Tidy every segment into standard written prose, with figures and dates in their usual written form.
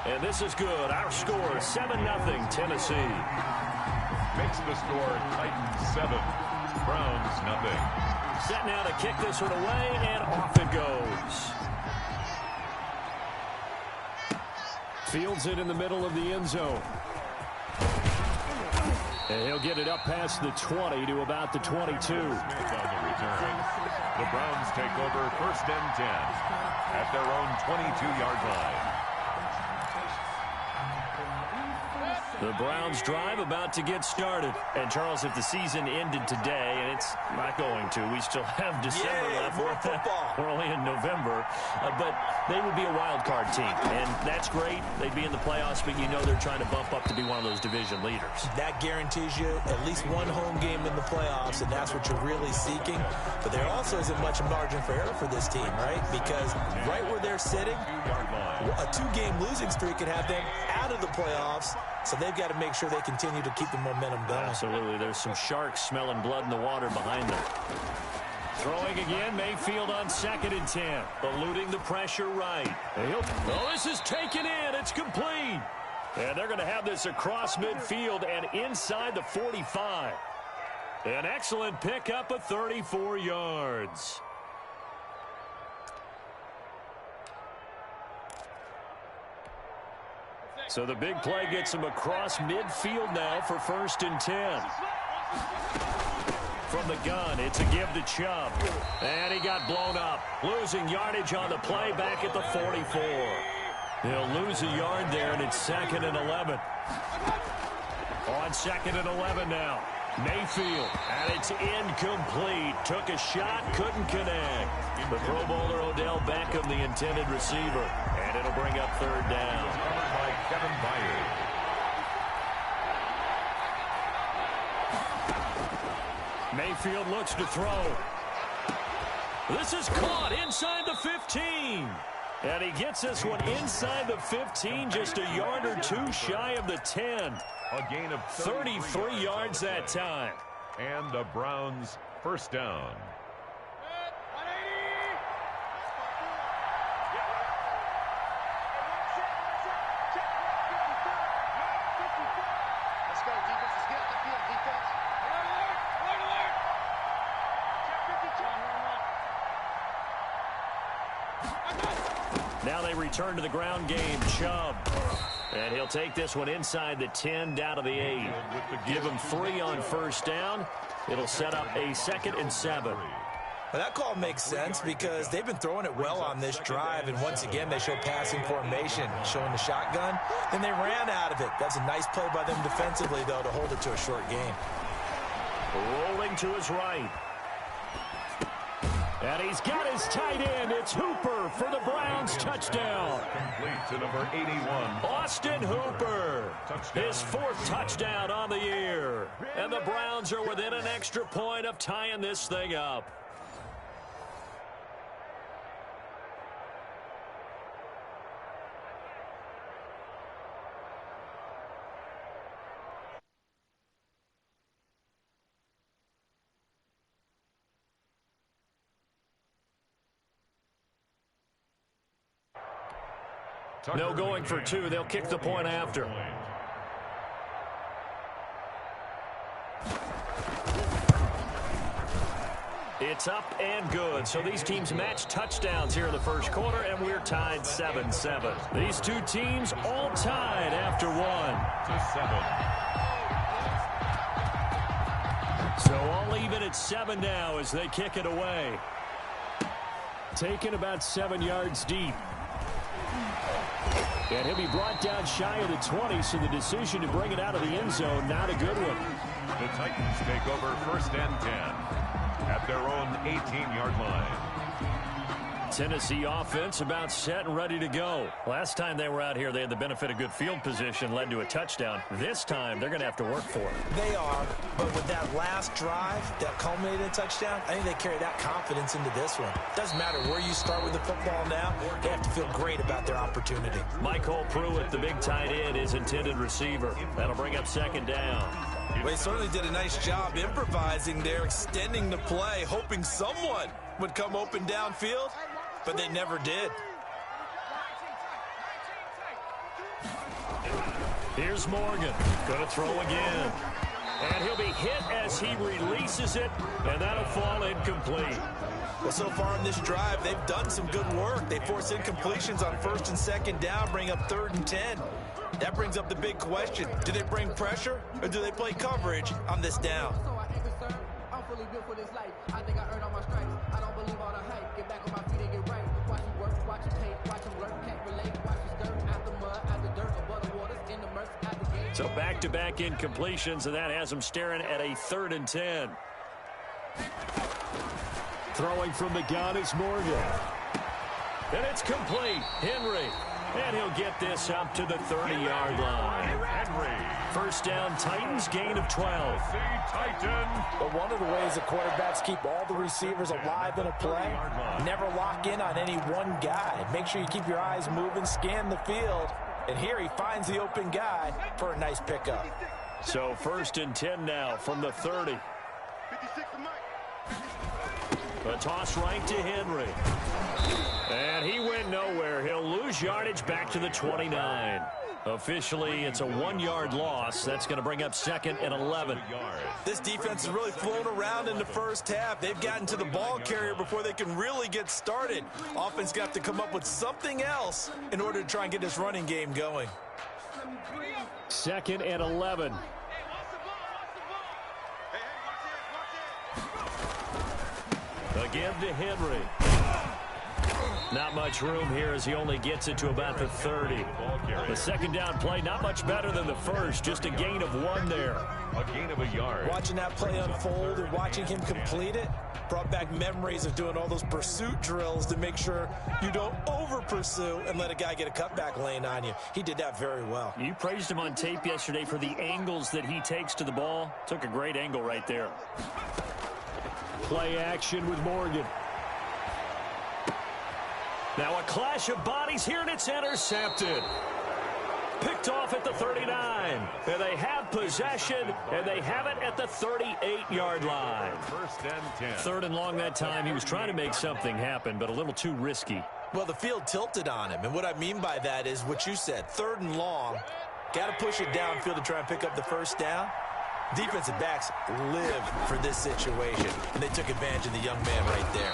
And this is good. Our score, 7-0 Tennessee. Makes the score Titans 7, Browns 0. Set now to kick this one away, and off it goes. Fields it in the middle of the end zone. And he'll get it up past the 20 to about the 22. Smith on the return. The Browns take over 1st and 10 at their own 22-yard line. The Browns drive about to get started. And, Charles, if the season ended today, and it's not going to, we still have December left. More football. We're only in November. But they would be a wild card team, and that's great. They'd be in the playoffs, but you know they're trying to bump up to be one of those division leaders. That guarantees you at least one home game in the playoffs, and that's what you're really seeking. But there also isn't much margin for error for this team, right? Because right where they're sitting, a 2-game losing streak could have them out of the playoffs. So they've got to make sure they continue to keep the momentum going. Absolutely. There's some sharks smelling blood in the water behind them. Throwing again, Mayfield on 2nd and 10. Eluding the pressure right. Oh, this is taken in. It's complete. And they're going to have this across midfield and inside the 45. An excellent pickup of 34 yards. So the big play gets him across midfield now for 1st and 10. From the gun, it's a give to Chubb. And he got blown up. Losing yardage on the play back at the 44. He'll lose a yard there, and it's 2nd and 11. On 2nd and 11 now. Mayfield, and it's incomplete. Took a shot, couldn't connect. The Pro Bowler Odell Beckham, the intended receiver. And it'll bring up 3rd down. Kevin Byard. Mayfield looks to throw. This is caught inside the 15. And he gets this one inside the 15, just a yard or two shy of the 10. A gain of 33 yards that time. And the Browns 1st down. Now they return to the ground game. Chubb. And he'll take this one inside the 10 down to the 8. Give him 3 on 1st down. It'll set up a 2nd and 7. Well, that call makes sense because they've been throwing it well on this drive, and once again they show passing formation, showing the shotgun. Then they ran out of it. That's a nice play by them defensively, though, to hold it to a short game. Rolling to his right. And he's got his tight end. It's Hooper for the Browns touchdown. Complete to number 81. Austin Hooper. His 4th touchdown on the year. And the Browns are within an extra point of tying this thing up. No going for 2. They'll kick the point after. It's up and good. So these teams match touchdowns here in the 1st quarter, and we're tied 7-7. These two teams all tied after 1. So all even at 7 now as they kick it away. Taken about 7 yards deep. And he'll be brought down shy of the 20, so the decision to bring it out of the end zone, not a good one. The Titans take over 1st and 10 at their own 18-yard line. Tennessee offense about set and ready to go. Last time they were out here, they had the benefit of good field position, led to a touchdown. This time, they're going to have to work for it. They are, but with that last drive that culminated in a touchdown, I think they carry that confidence into this one. Doesn't matter where you start with the football now, they have to feel great about their opportunity. Michael Pruitt, the big tight end, is intended receiver. That'll bring up 2nd down. Well, they certainly did a nice job improvising there, extending the play, hoping someone would come open downfield, but they never did. Here's Morgan. Going to throw again. And he'll be hit as he releases it, and that'll fall incomplete. Well, so far in this drive, they've done some good work. They force incompletions on 1st and 2nd down, bring up 3rd and 10. That brings up the big question. Do they bring pressure, or do they play coverage on this down? I'm fully built for this life. I think I earned all my stripes. I don't believe all the hype. Get back on my feet and get right. Watch him work, watch him pay, watch him work. Can't relate, watch him stir. Out the mud, out the dirt, above the waters, in the murk, out the game. So back-to-back incompletions, and that has him staring at a 3rd and 10. Throwing from the gun is Morgan. And it's complete. Henry. And he'll get this up to the 30-yard line. Henry. First down, Titans, gain of 12. Titan. But one of the ways the quarterbacks keep all the receivers alive in a play, never lock in on any one guy. Make sure you keep your eyes moving, scan the field. And here he finds the open guy for a nice pickup. So 1st and 10 now from the 30. A toss right to Henry. And he went nowhere. He'll lose yardage back to the 29. Officially, it's a 1-yard loss. That's going to bring up 2nd and 11. This defense has really flown around in the first half. They've gotten to the ball carrier before they can really get started. Offense got to come up with something else in order to try and get this running game going. 2nd and 11. Again to Henry. Not much room here as he only gets it to about the 30. The 2nd down play, not much better than the first. Just a gain of 1 there. A gain of a yard. Watching that play unfold and watching him complete it brought back memories of doing all those pursuit drills to make sure you don't over-pursue and let a guy get a cutback lane on you. He did that very well. You praised him on tape yesterday for the angles that he takes to the ball. Took a great angle right there. Play action with Morgan. Now a clash of bodies here, and it's intercepted. Picked off at the 39. And they have possession, and they have it at the 38-yard line. 1st and 10. 3rd and long that time. He was trying to make something happen, but a little too risky. Well, the field tilted on him, and what I mean by that is what you said. 3rd and long. Got to push it downfield to try and pick up the 1st down. Defensive backs live for this situation, and they took advantage of the young man right there.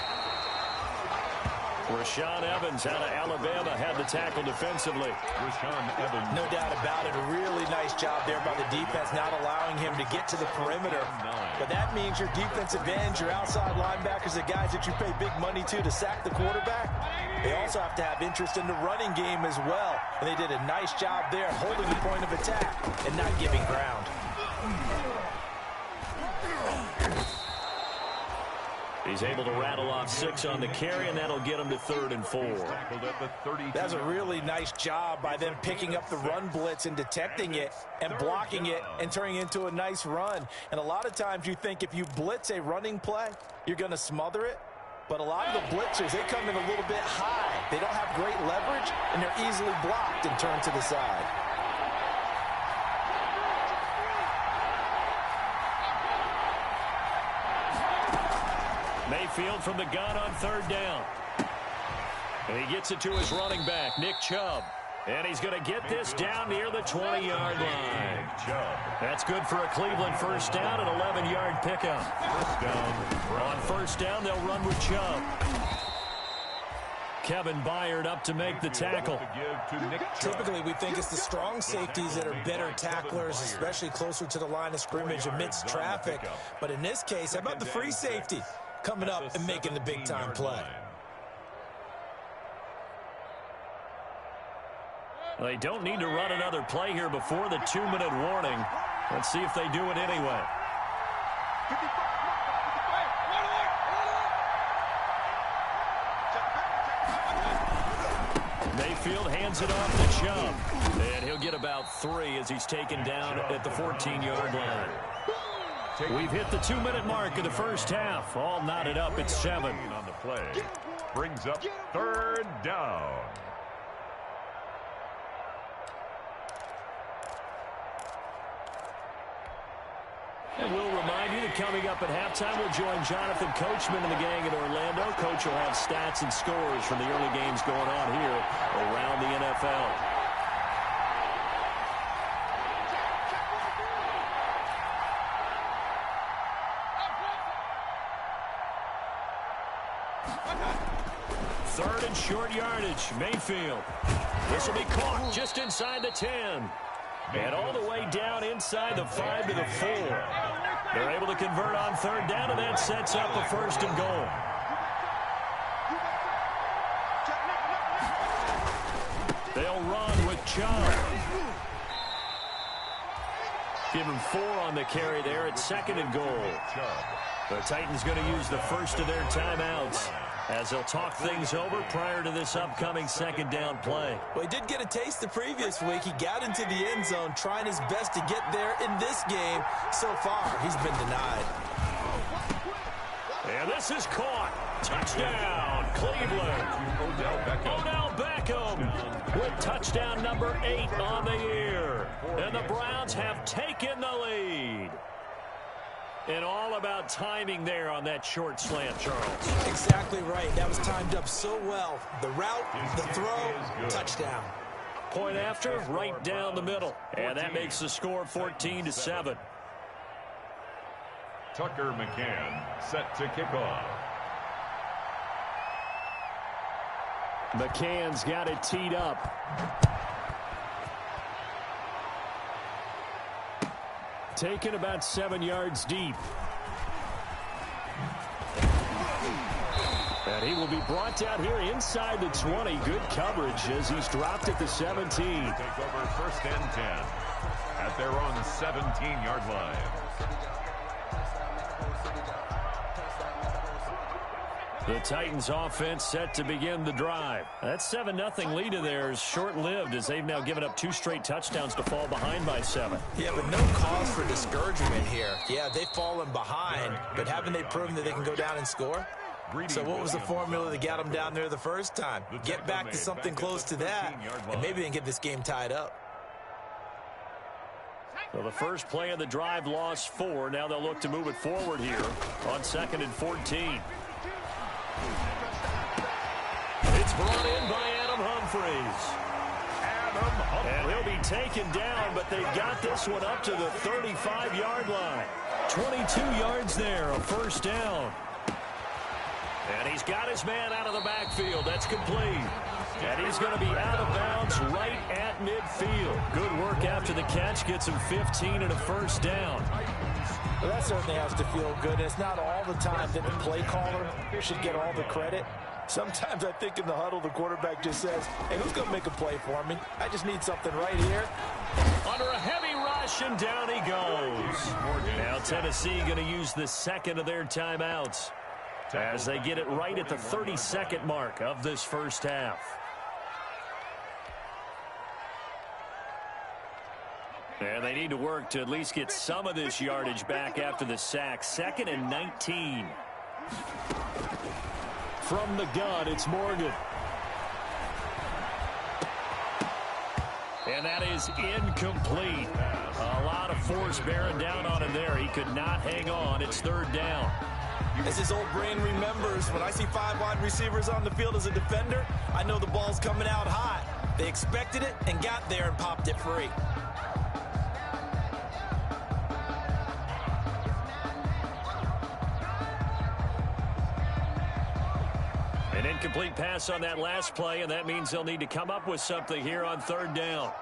Rashaan Evans out of Alabama had the tackle defensively. Rashaan Evans. No doubt about it. A really nice job there by the defense, not allowing him to get to the perimeter. But that means your defensive ends, your outside linebackers, the guys that you pay big money to sack the quarterback, they also have to have interest in the running game as well. And they did a nice job there holding the point of attack and not giving ground. He's able to rattle off 6 on the carry, and that'll get him to 3rd and 4. That's a really nice job by them picking up the run blitz and detecting it and blocking it and turning it into a nice run. And a lot of times you think if you blitz a running play, you're going to smother it. But a lot of the blitzers, they come in a little bit high. They don't have great leverage, and they're easily blocked and turned to the side. Mayfield from the gun on 3rd down. And he gets it to his running back, Nick Chubb. And he's going to get this down near the 20-yard line. That's good for a Cleveland 1st down, an 11-yard pickup. 1st down. On 1st down, they'll run with Chubb. Kevin Byard up to make the tackle. Typically, we think it's the strong safeties that are better tacklers, especially closer to the line of scrimmage amidst traffic. But in this case, how about the free safety coming up and making the big-time play? They don't need to run another play here before the 2-minute warning. Let's see if they do it anyway. Mayfield hands it off to Chubb. And he'll get about 3 as he's taken down at the 14-yard line. We've hit the 2-minute mark of the first half. All knotted up at 7. On the play. Brings up 3rd down. And we'll remind you that coming up at halftime, we'll join Jonathan Coachman and the gang in Orlando. Coach will have stats and scores from the early games going on here around the NFL. Third and short yardage. Mayfield. This will be caught just inside the 10. And all the way down inside the 5 to the 4. They're able to convert on third down, and that sets up a first and goal. They'll run with Chubb. Give him 4 on the carry there at second and goal. The Titans going to use the first of their timeouts as they'll talk things over prior to this upcoming second down play. Well, he did get a taste the previous week. He got into the end zone trying his best to get there in this game. So far, he's been denied. And this is caught. Touchdown, Cleveland. Odell Beckham with touchdown number 8 on the year. And the Browns have taken the lead. And all about timing there on that short slant, Charles. Exactly right. That was timed up so well. The route, the throw, touchdown. Point after, right down the middle. And that makes the score 14-7. Tucker McCann set to kick off. McCann's got it teed up. Taken about 7 yards deep. And he will be brought down here inside the 20. Good coverage as he's dropped at the 17. Take over first and 10 at their own 17-yard line. The Titans offense set to begin the drive. That 7-0 lead of theirs short-lived as they've now given up 2 straight touchdowns to fall behind by 7. Yeah, but no cause for discouragement here. Yeah, they've fallen behind, but haven't they proven that they can go down and score? So what was the formula that got them down there the first time? Get back to something close to that, and maybe they can get this game tied up. So the first play of the drive lost 4. Now they'll look to move it forward here on 2nd and 14. It's brought in by Adam Humphries. And he'll be taken down, but they've got this one up to the 35-yard line. 22 yards there, a first down. And he's got his man out of the backfield. That's complete. And he's going to be out of bounds right at midfield. Good work after the catch. Gets him 15 and a first down. Well, that certainly has to feel good. And it's not all the time that the play caller should get all the credit. Sometimes I think in the huddle, the quarterback just says, hey, who's going to make a play for me? I just need something right here. Under a heavy rush, and down he goes. Now Tennessee going to use the second of their timeouts as they get it right at the 32nd mark of this first half. And they need to work to at least get some of this yardage back after the sack. 2nd and 19. From the gun, it's Morgan. And that is incomplete. A lot of force bearing down on him there. He could not hang on. It's 3rd down. As his old brain remembers, when I see 5 wide receivers on the field as a defender, I know the ball's coming out hot. They expected it and got there and popped it free. An incomplete pass on that last play, and that means they'll need to come up with something here on 3rd down.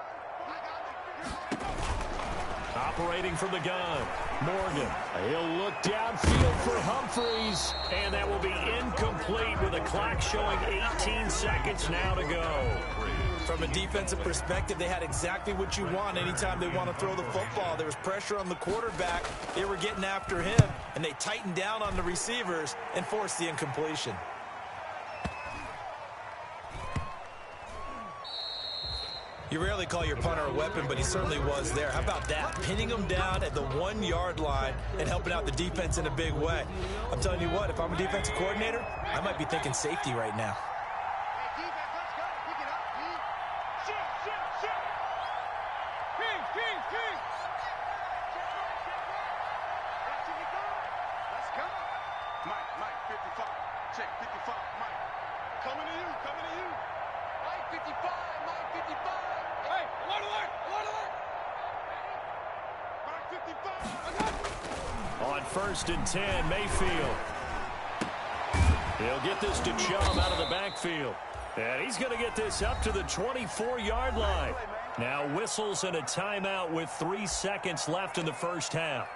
Operating from the gun, Morgan. He'll look downfield for Humphries, and that will be incomplete with the clock showing 18 seconds now to go. From a defensive perspective, they had exactly what you want anytime they want to throw the football. There was pressure on the quarterback. They were getting after him, and they tightened down on the receivers and forced the incompletion. You rarely call your punter a weapon, but he certainly was there. How about that? Pinning him down at the 1-yard line and helping out the defense in a big way. I'm telling you what, if I'm a defensive coordinator, I might be thinking safety right now. On 1st and 10, Mayfield. He'll get this to Chubb out of the backfield. backfield. And he's going to get this up to the 24-yard line. Now whistles and a timeout with 3 seconds left in the first half.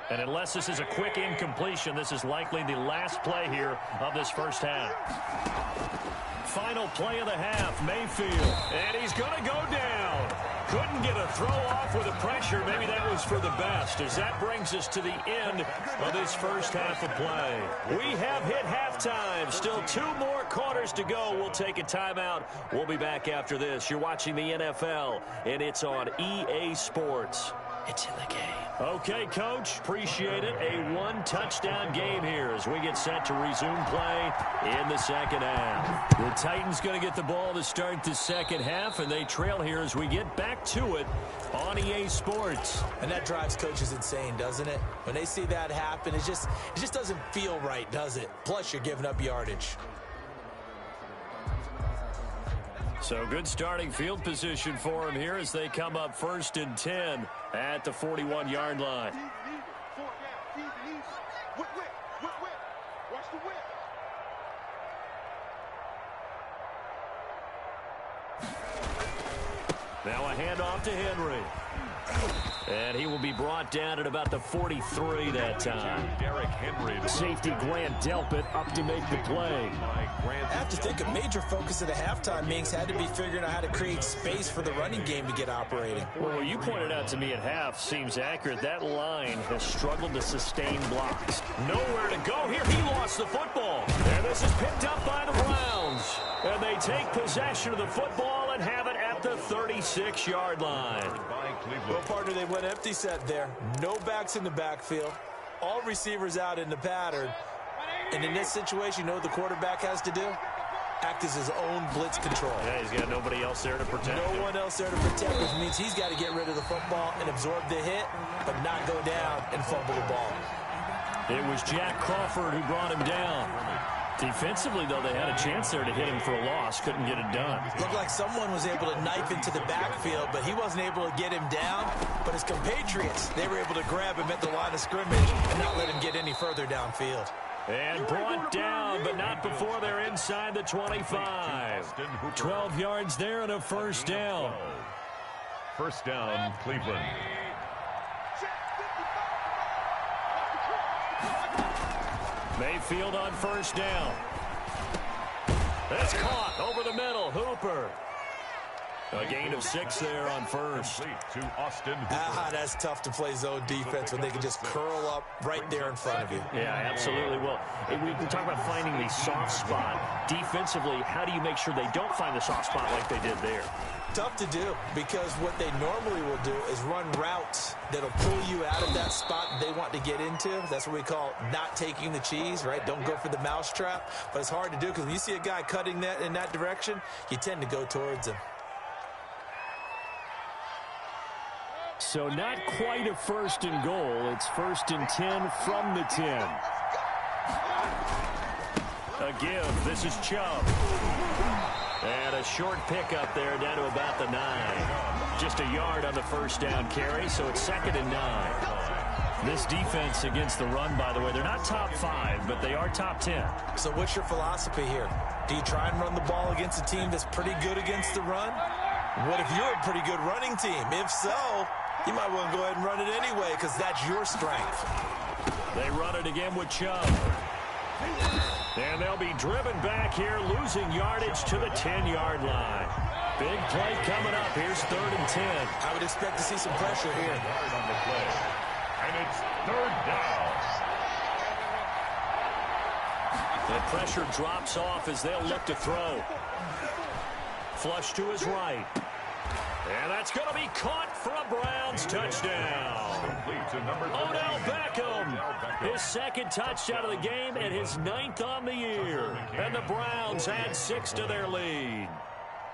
And unless this is a quick incompletion, this is likely the last play here of this first half. Final play of the half, Mayfield. And he's going to go down. Couldn't get a throw off with the pressure. Maybe that was for the best, as that brings us to the end of this first half of play. We have hit halftime. Still 2 more quarters to go. We'll take a timeout. We'll be back after this. You're watching the NFL, and it's on EA Sports. It's in the game. Okay, Coach, appreciate it. A 1-touchdown game here as we get set to resume play in the second half. The Titans going to get the ball to start the second half, and they trail here as we get back to it on EA Sports. And that drives coaches insane, doesn't it? When they see that happen, it just doesn't feel right, does it? Plus, you're giving up yardage. So good starting field position for him here as they come up 1st and 10 at the 41-yard line. Now a handoff to Henry. And he will be brought down at about the 43 that time. Safety Grant Delpit up to make the play. I have to think a major focus of the halftime meetings had to be figuring out how to create space for the running game to get operating. Well, what you pointed out to me at half seems accurate. That line has struggled to sustain blocks. Nowhere to go here. He lost the football. And this is picked up by the Browns. And they take possession of the football and have it at the 36-yard line. Well, partner, they went empty set there. No backs in the backfield. All receivers out in the pattern. And in this situation, you know what the quarterback has to do? Act as his own blitz control. Yeah, he's got nobody else there to protect him. No one else there to protect, which means he's got to get rid of the football and absorb the hit, but not go down and fumble the ball. It was Jack Crawford who brought him down. Defensively, though, they had a chance there to hit him for a loss. Couldn't get it done. Looked like someone was able to knife into the backfield, but he wasn't able to get him down. But his compatriots, they were able to grab him at the line of scrimmage and not let him get any further downfield. And brought down, but not before they're inside the 25. 12 yards there and a first down. First down, Cleveland. Mayfield on first down. That's caught over the middle. Hooper. A gain of 6 there on first. To Austin Hooper. That's tough to play zone defense when they can just curl up right there in front of you. Yeah, absolutely. Well, we talk about finding the soft spot. Defensively, how do you make sure they don't find the soft spot like they did there? Tough to do, because what they normally will do is run routes that'll pull you out of that spot they want to get into. That's what we call not taking the cheese, right? Don't go for the mousetrap. But it's hard to do because when you see a guy cutting that in that direction, you tend to go towards him. So not quite a 1st and goal. It's 1st and 10 from the 10. A give. This is Chubb. And a short pickup there down to about the 9. Just a yard on the first down carry, so it's 2nd and 9. This defense against the run, by the way, they're not top 5, but they are top 10. So what's your philosophy here? Do you try and run the ball against a team that's pretty good against the run? What if you're a pretty good running team? If so, you might want to go ahead and run it anyway because that's your strength. They run it again with Chubb. And they'll be driven back here, losing yardage to the 10-yard line. Big play coming up. Here's 3rd and 10. I would expect to see some pressure here. On the play. And it's 3rd down. The pressure drops off as they'll look to throw. Flush to his right. And that's going to be caught for a Browns touchdown. Odell Beckham, his 2nd touchdown of the game and his 9th on the year. And the Browns add 6 to their lead.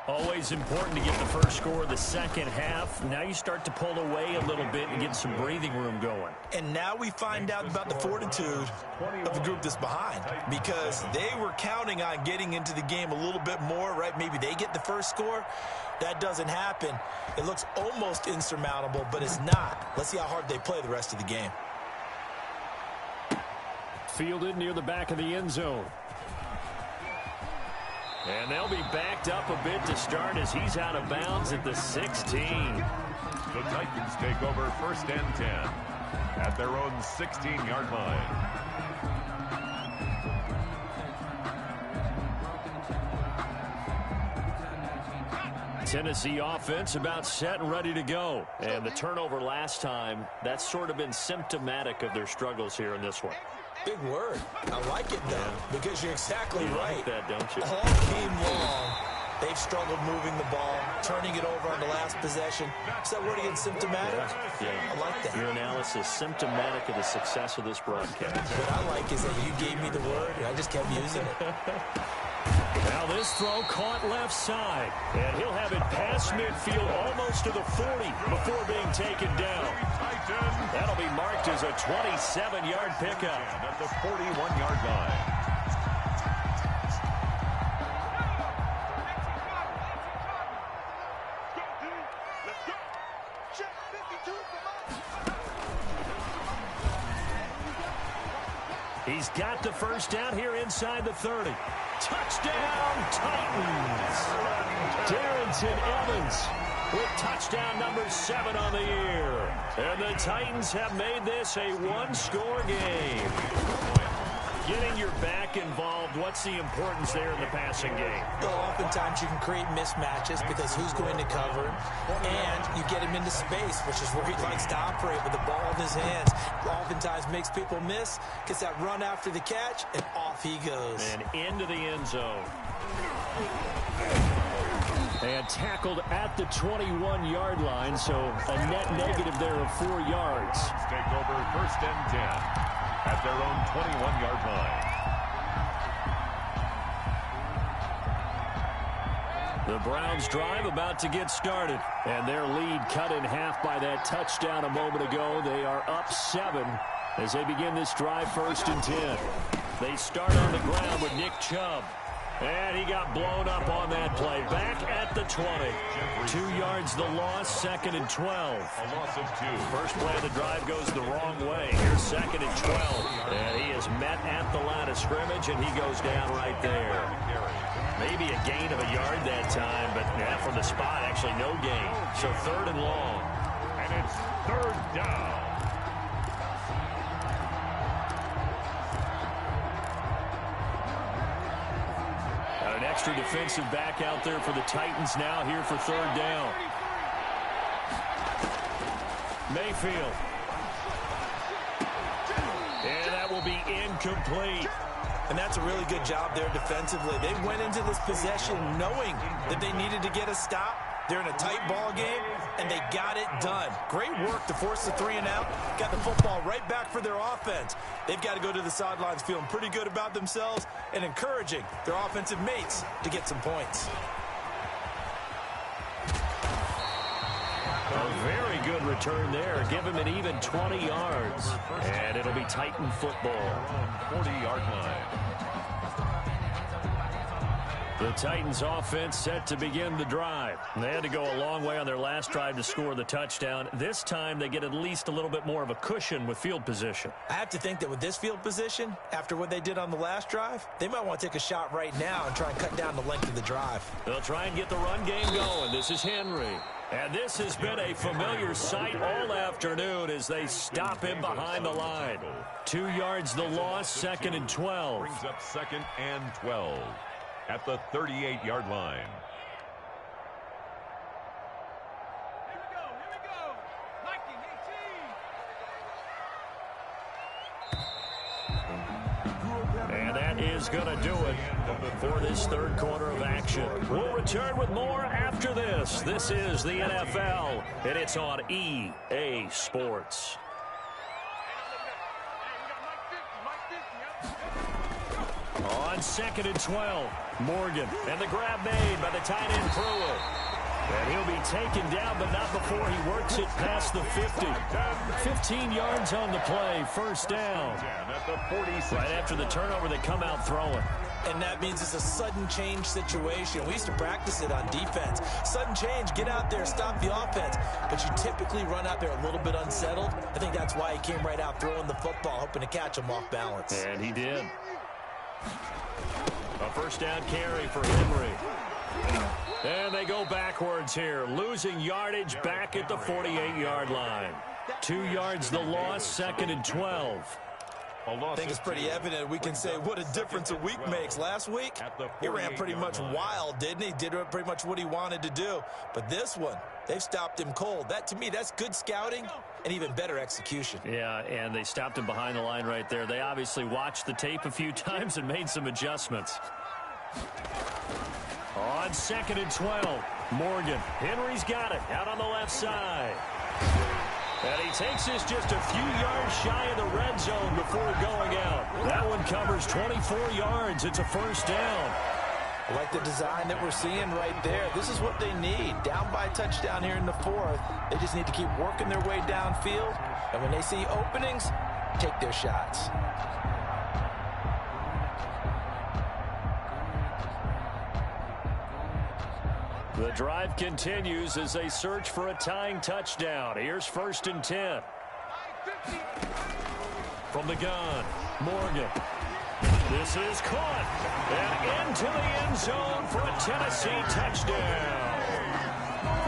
Always important to get the first score of the second half. Now you start to pull away a little bit and get some breathing room going. And now we find out about the fortitude of the group that's behind, because they were counting on getting into the game a little bit more, right? Maybe they get the first score. That doesn't happen. It looks almost insurmountable, but it's not. Let's see how hard they play the rest of the game. Fielded near the back of the end zone. And they'll be backed up a bit to start as he's out of bounds at the 16. The Titans take over first and 10 at their own 16-yard line. Tennessee offense about set and ready to go. And the turnover last time, that's sort of been symptomatic of their struggles here in this one. Big word. I like it, though, because you're exactly right. Like that, don't you? All game long, they've struggled moving the ball, turning it over on the last possession. Is that word again, symptomatic? Yeah. I like that. Your analysis, symptomatic of the success of this broadcast. What I like is that you gave me the word, and I just kept using it. Now this throw caught left side, and he'll have it past midfield almost to the 40 before being taken down. That'll be marked as a 27-yard pickup. At the 41-yard line. He's got the first down here inside the 30. Touchdown, Titans. Darrington Evans with touchdown number 7 on the year. And the Titans have made this a one-score game. Getting your back involved, what's the importance there in the passing game? Well, oftentimes you can create mismatches because who's going to cover him, and you get him into space, which is where he likes to operate with the ball in his hands. Oftentimes makes people miss, gets that run after the catch, and off he goes. And into the end zone. And tackled at the 21-yard line, so a net negative there of 4 yards. Take over first and 10 at their own 21-yard line. The Browns drive about to get started, and their lead cut in half by that touchdown a moment ago. They are up 7 as they begin this drive first and 10. They start on the ground with Nick Chubb. And he got blown up on that play. Back at the 20. 2 yards the loss, second and 12. A loss of 2. First play of the drive goes the wrong way. Here's second and 12. And he is met at the line of scrimmage, and he goes down right there. Maybe a gain of a yard that time, but from the spot, actually no gain. So third and long. And it's third down. An extra defensive back out there for the Titans now here for third down. Mayfield. And that will be incomplete. And that's a really good job there defensively. They went into this possession knowing that they needed to get a stop. They're in a tight ball game, and they got it done. Great work to force the 3 and out. Got the football right back for their offense. They've got to go to the sidelines feeling pretty good about themselves and encouraging their offensive mates to get some points. A very good return there. Give him an even 20 yards. And it'll be Titan football. 40-yard line. The Titans offense set to begin the drive. They had to go a long way on their last drive to score the touchdown. This time they get at least a little bit more of a cushion with field position. I have to think that with this field position, after what they did on the last drive, they might want to take a shot right now and try and cut down the length of the drive. They'll try and get the run game going. This is Henry. And this has been a familiar sight all afternoon as they stop him behind the line. 2 yards the loss, second and 12. Brings up second and 12 at the 38-yard line. Here we go. Mikey, 18. And that is going to do it for this third quarter of action. We'll return with more after this. This is the NFL, and it's on EA Sports. On On 2nd and 12, Morgan. And the grab made by the tight end Pruitt. And he'll be taken down, but not before he works it past the 50. 15 yards on the play, first down. Right after the turnover, they come out throwing. And that means it's a sudden change situation. We used to practice it on defense. Sudden change, get out there, stop the offense. But you typically run out there a little bit unsettled. I think that's why he came right out throwing the football, hoping to catch him off balance. And he did. A first down carry for Henry. And they go backwards here, losing yardage back at the 48-yard line. 2 yards the loss, 2nd and 12. I think it's pretty evident. We can say what a difference a week makes. Last week, he ran pretty much wild, didn't he? Did pretty much what he wanted to do. But this one, they've stopped him cold. That, to me, that's good scouting and even better execution. Yeah, and they stopped him behind the line right there. They obviously watched the tape a few times and made some adjustments. On 2nd and 12, Morgan. Henry's got it out on the left side. And he takes this just a few yards shy of the red zone before going out. That one covers 24 yards. It's a first down. I like the design that we're seeing right there. This is what they need. Down by a touchdown here in the 4th. They just need to keep working their way downfield. And when they see openings, take their shots. The drive continues as they search for a tying touchdown. Here's 1st and 10. From the gun, Morgan. This is caught. And into the end zone for a Tennessee touchdown.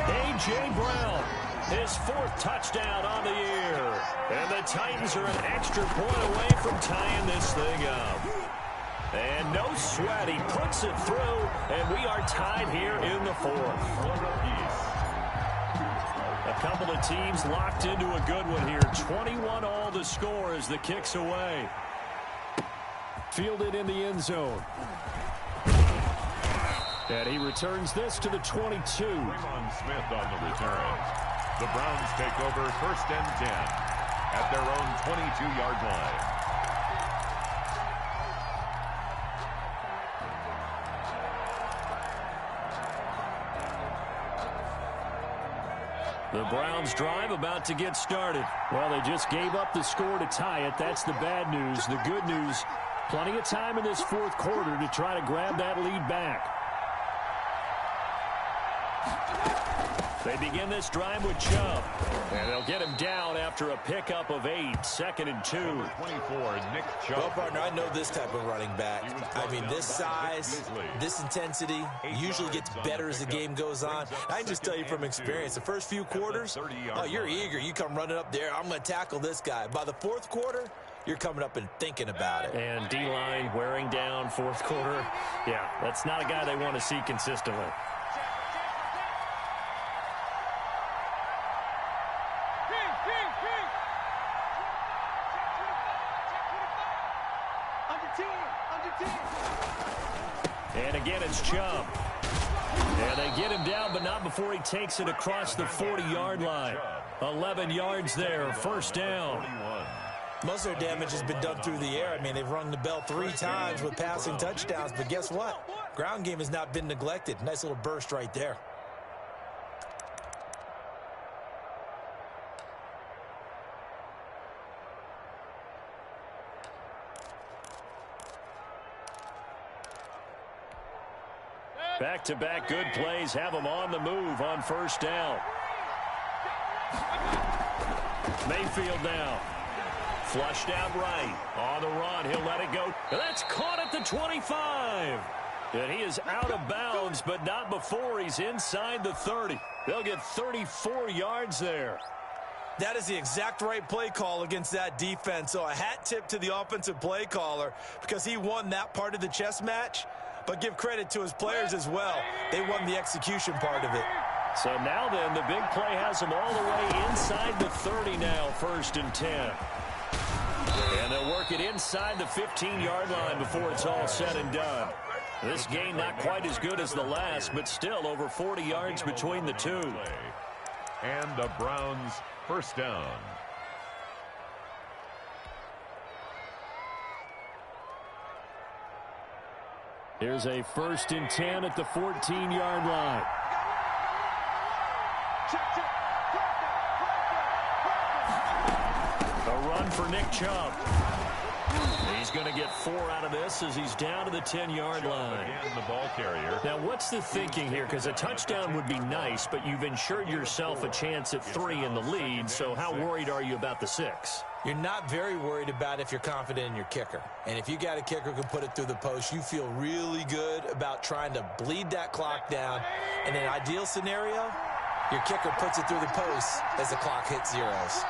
A.J. Brown, his 4th touchdown on the year. And the Titans are an extra point away from tying this thing up. And no sweat, he puts it through, and we are tied here in the 4th. A couple of teams locked into a good one here. 21 all to score as the kick's away. Fielded in the end zone. And he returns this to the 22. Raymond Smith on the return. The Browns take over 1st and 10 at their own 22-yard line. The Browns drive about to get started. Well, they just gave up the score to tie it. That's the bad news. The good news, plenty of time in this 4th quarter to try to grab that lead back. They begin this drive with Chubb. And they'll get him down after a pickup of 8. 2nd and 2. 24, Nick Chubb. Well, partner, I know this type of running back. I mean, this size, this intensity usually gets better as the game goes on. I can just tell you from experience, the first few quarters, oh, you're eager. You come running up there, I'm going to tackle this guy. By the 4th quarter, you're coming up and thinking about it. And D-line wearing down 4th quarter. Yeah, that's not a guy they want to see consistently. And again, it's Chubb. And they get him down, but not before he takes it across the 40-yard line. 11 yards there, first down. Most of their damage has been done through the air. I mean, they've rung the bell 3 times with passing touchdowns, but guess what? Ground game has not been neglected. Nice little burst right there. Back-to-back good plays have them on the move on first down. Mayfield now. Flushed out right. On the run. He'll let it go. And that's caught at the 25. And he is out of bounds, but not before he's inside the 30. They'll get 34 yards there. That is the exact right play call against that defense. So a hat tip to the offensive play caller because he won that part of the chess match. But give credit to his players as well. They won the execution part of it. So now then, the big play has them all the way inside the 30 now, 1st and 10. And they'll work it inside the 15-yard line before it's all said and done. This game not quite as good as the last, but still over 40 yards between the two. And the Browns first down. Here's a 1st and 10 at the 14-yard line. A run for Nick Chubb. He's going to get 4 out of this as he's down to the 10-yard line. Again, the ball carrier. Now, what's the thinking here? Because a touchdown would be nice, but you've ensured yourself a chance at 3 in the lead, so how worried are you about the 6? You're not very worried about if you're confident in your kicker. And if you got a kicker who can put it through the post, you feel really good about trying to bleed that clock down. In an ideal scenario, your kicker puts it through the post as the clock hits zeros.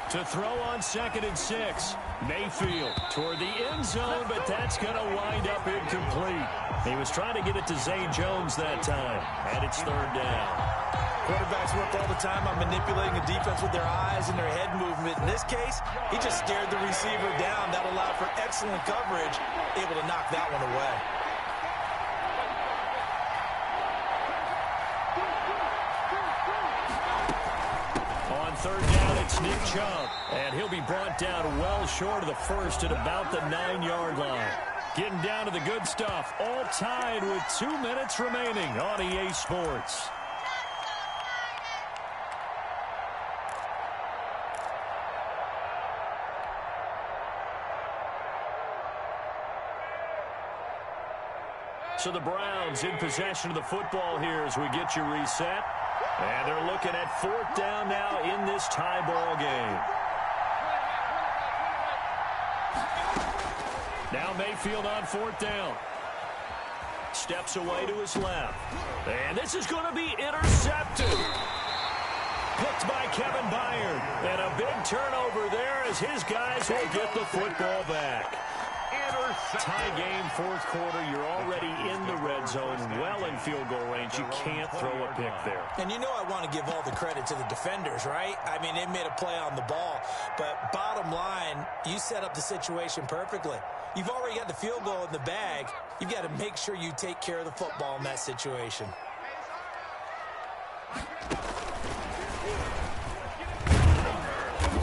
To throw on 2nd and 6. Mayfield toward the end zone, but that's going to wind up incomplete. He was trying to get it to Zay Jones that time, and it's 3rd down. Quarterbacks work all the time on manipulating a defense with their eyes and their head movement. In this case, he just stared the receiver down. That allowed for excellent coverage, able to knock that one away. On 3rd down, it's Nick Chubb, and he'll be brought down well short of the 1st at about the 9-yard line. Getting down to the good stuff, all tied with 2 minutes remaining on EA Sports. So the Browns in possession of the football here as we get you reset. And they're looking at 4th down now in this tie ball game. Now Mayfield on 4th down. Steps away to his left. And this is going to be intercepted. Picked by Kevin Byard. And a big turnover there as his guys will get the football back. Tie game, 4th quarter. You're already in the red zone, well in field goal range. You can't throw a pick there. And you know I want to give all the credit to the defenders, right? I mean, they made a play on the ball. But bottom line, you set up the situation perfectly. You've already got the field goal in the bag. You've got to make sure you take care of the football in that situation.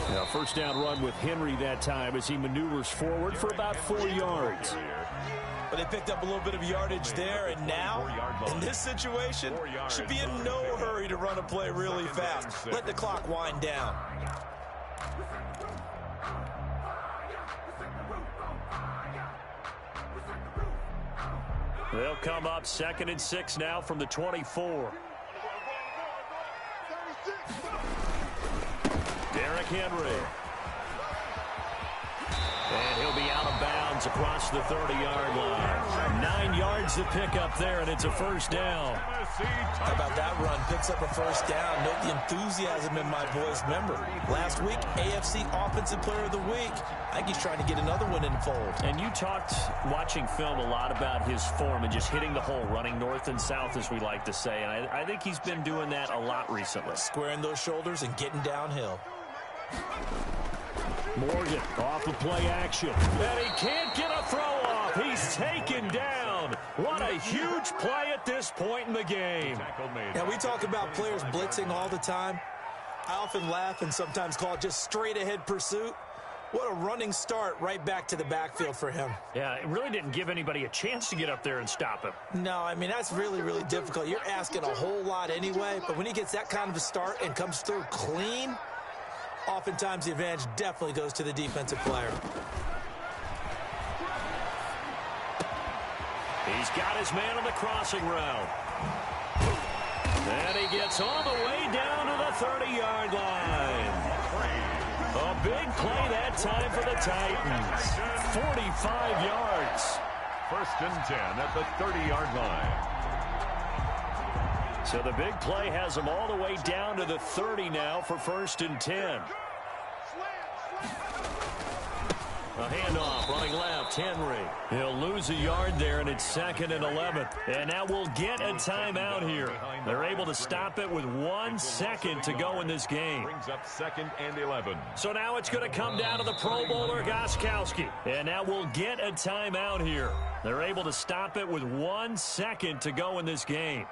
Now, 1st down run with Henry that time as he maneuvers forward for about 4 yards. But they picked up a little bit of yardage there, and now, in this situation, should be in no hurry to run a play really fast. Let the clock wind down. They'll come up 2nd and 6 now from the 24. Derrick Henry. And he'll be out of bounds across the 30-yard line. 9 yards to pick up there, and it's a 1st down. How about that run? Picks up a 1st down. Note the enthusiasm in my boy's member. Last week, AFC Offensive Player of the Week. I think he's trying to get another one in the fold. And you talked, watching film, a lot about his form and just hitting the hole, running north and south, as we like to say. And I think he's been doing that a lot recently. Squaring those shoulders and getting downhill. Morgan off of play action. And he can't get a throw off. He's taken down. What a huge play at this point in the game. Now, we talk about players blitzing all the time. I often laugh and sometimes call it just straight ahead pursuit. What a running start right back to the backfield for him. Yeah, it really didn't give anybody a chance to get up there and stop him. No, I mean, that's really, really difficult. You're asking a whole lot anyway, but when he gets that kind of a start and comes through clean, oftentimes the advantage definitely goes to the defensive player. He's got his man on the crossing route. And he gets all the way down to the 30-yard line. A big play that time for the Titans. 45 yards. 1st and 10 at the 30-yard line. So the big play has them all the way down to the 30 now for 1st and 10. A handoff, running left, Henry. He'll lose a yard there, and it's 2nd and 11. And now we'll get a timeout here. They're able to stop it with 1 second to go in this game. Brings up 2nd and 11. So now it's going to come down to the Pro Bowler, Gostkowski. And now we'll get a timeout here. They're able to stop it with 1 second to go in this game.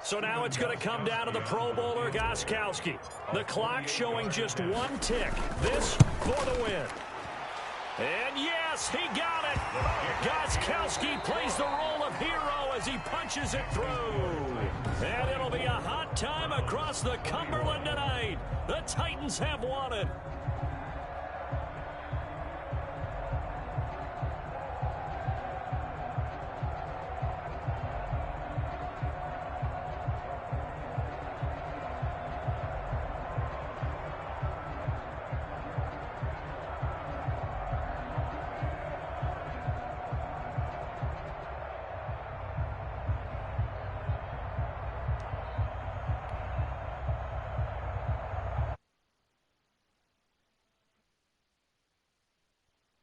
So now it's going to come down to the Pro Bowler, Gostkowski. The clock showing just one tick. This for the win. And yes, he got it. Gostkowski plays the role of hero as he punches it through. And it'll be a hot time across the Cumberland tonight. The Titans have won it.